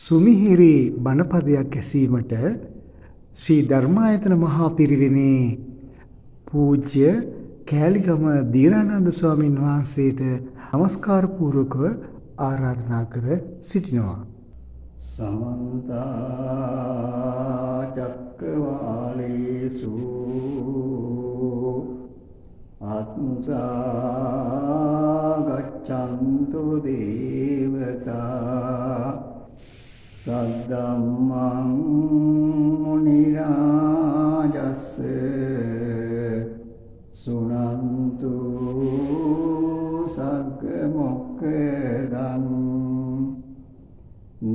සුමිහිරි බණපදයක් ඇසීමට ශ්‍රී ධර්මායතන මහා පිරිවෙනේ පූජ්‍ය කෑලිගම දීරානන්ද ස්වාමින් වහන්සේට নমස්කාර පූර්වකව ආරාධනා කර සිටිනවා. සමන්ත චක්කවාලේසු ආත්මා ගච්ඡන්තු දේවතා සද්දම්මං මුනි රාජස්ස සුනන්තු සග්ග මොක්ඛදං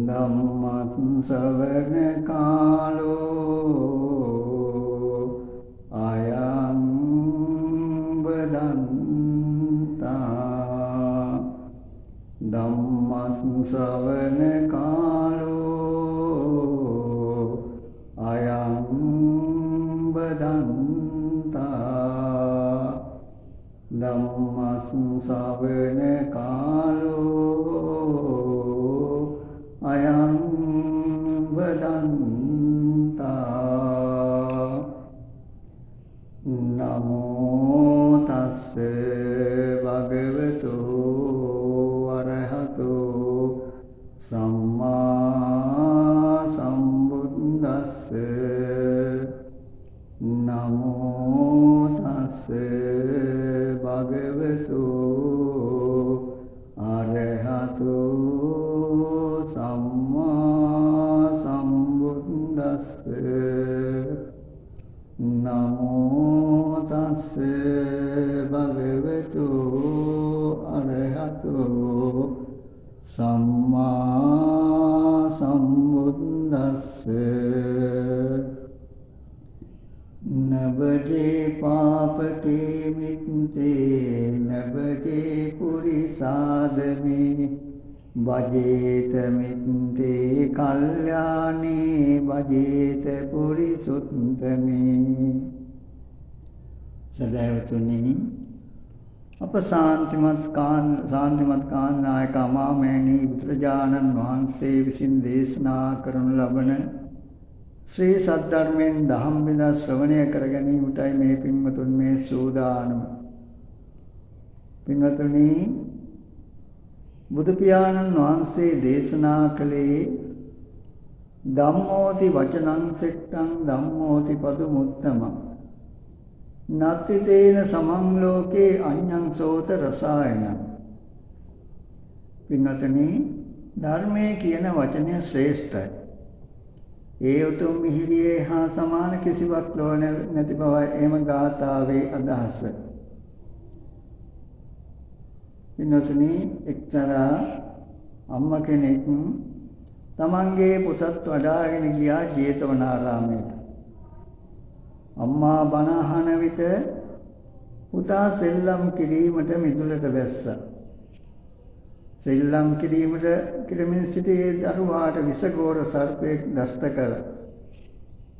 ධම්මං ශ්‍රවණ කාලෝ අයං බදන්තා ධම්මං ශ්‍රවණ කාලෝ අයං බදන්තා ධම්මං ශ්‍රවණ කාලෝ අයං වදන්තා නමෝ තස්ස භගවතු වරහතු සම්මා සම්බුද්දස්ස නමෝ තස්ස භගවතු අරහතු සම්මා සම්බුද්දස්ස නමෝ තස්ස භගවතු අරහතු සම්මා සම්බුද්දස්ස නබජේ පාපකේ මිත්තේ නබජේ පුරිසාදමේ බජේත මිත්තේ කල්යාණී බජේත පුරිසුත්තමේ සදාවතුනි අප ශාන්තිමත් කාන්නායක අමාමෑණී බුදුරජාණන් වහන්සේ විසින් දේශනා කරනු ලබන ශ්‍රී සද්ධර්මයෙන් දහම් බෙදා ශ්‍රවණය කර ගැනීමටයි මේ පින්වතුන් මේ සූදානම. පින්වතුනි, බුදු පියාණන් වහන්සේ දේශනා කළේ ධම්මෝති වචනං සෙට්ටං ධම්මෝති පදුමුත්තමං නත්ති තේන සමං ලෝකේ අඤ්ඤං සෝත රසායනං. පින්වතුනි, ධර්මයේ කියන වචනය ශ්‍රේෂ්ඨයි. ඒ උතුම් මිහිරියේ හා සමාන කිසිවක් ලෝ නැති බවයි එම ගාථාවේ අදහස. පින්වතුනි, එක්තරා අම්ම කෙනෙක් තමන්ගේ පුතත් වඩාගෙන ගියා ජේතවනාරාමයට. අම්මා බණ අහන විට පුතා සෙල්ලම් කිරීමට මිදුලට වැස්සා. සෙල්ලම් කිරීමට කිරමින් සිටියේ දරුවාට විසගෝර සර්පයෙක් දෂ්ට කර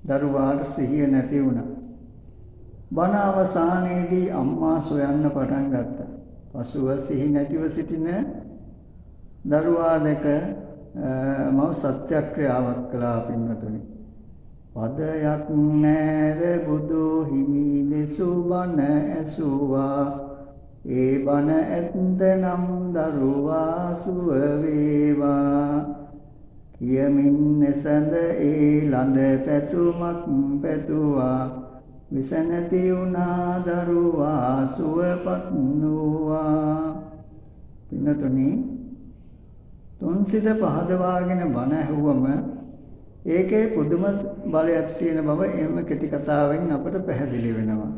දරුවාට සිහිය නැති වුණා. බණ අවසානයේදී අම්මා සොයන්න පටන් ගත්තා. පසුව සිහි නැතිව සිටින දරුවා දැක මව සත්‍යක්‍රියාවක් කළා. පින්වතුනි, පදයක් නෑර බුදු හිමි දෙසු බණ ඇසුවා ඒ බණ ඇත්නම් දරුවා සුව වේවා කියමින් නැසඳ ඒ ළඳ පැතුමක් පැතුවා විස නැති වුණා දරුවා සුවපත් වූවා. පින්වතුනි, තුන්සිත පහදවාගෙන බණ ඇහුවම ඒකේ පුදුම බලයක් තියෙන බව එම කෙටි කතාවෙන් අපට පැහැදිලි වෙනවා.